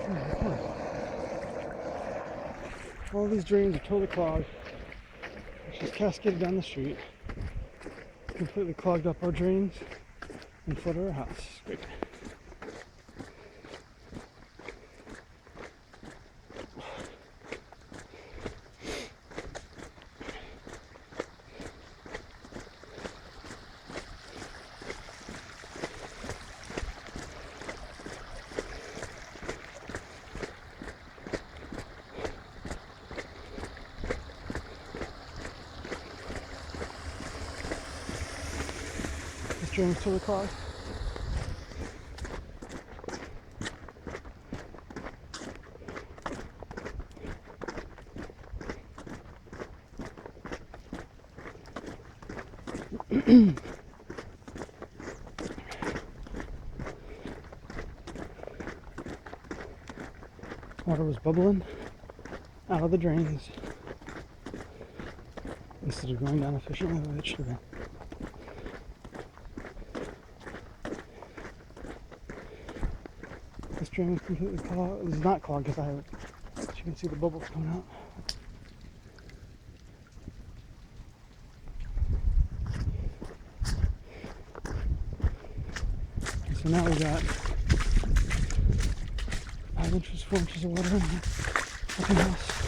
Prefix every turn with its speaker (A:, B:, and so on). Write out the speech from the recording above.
A: Come on. All these drains are totally clogged. It's just cascaded down the street. Completely clogged up our drains and flooded our house. It's great. This drain is totally clogged. Water was bubbling out of the drains instead of going down efficiently the way it should have been. This drain is completely clogged. It's not clogged because I have it. As you can see the bubbles coming out. And so now we got 5 inches, 4 inches of water in the fucking house.